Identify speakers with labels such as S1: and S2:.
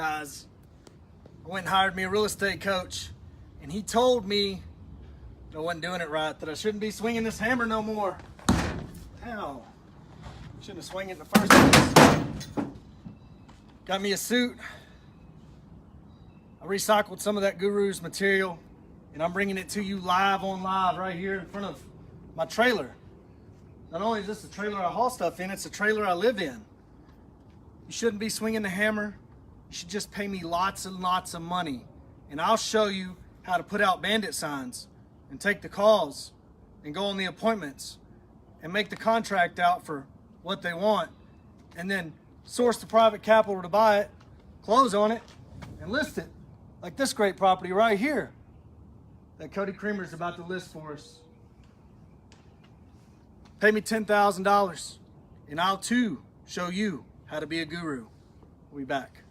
S1: guys. I went and hired me a real estate coach, and he told me that I wasn't doing it right, that I shouldn't be swinging this hammer no more. Ow. Shouldn't have swung it in the first place. Got me a suit. I recycled some of that Guru's material, and I'm bringing it to you live right here in front of my trailer. Not only is this a trailer I haul stuff in, it's a trailer I live in. You shouldn't be swinging the hammer. You should just pay me lots and lots of money, and I'll show you how to put out bandit signs and take the calls and go on the appointments and make the contract out for what they want, and then source the private capital to buy it, close on it, and list it. Like this great property right here that Cody Creamer's about to list for us. Pay me $10,000 and I'll too show you how to be a guru. We'll be back.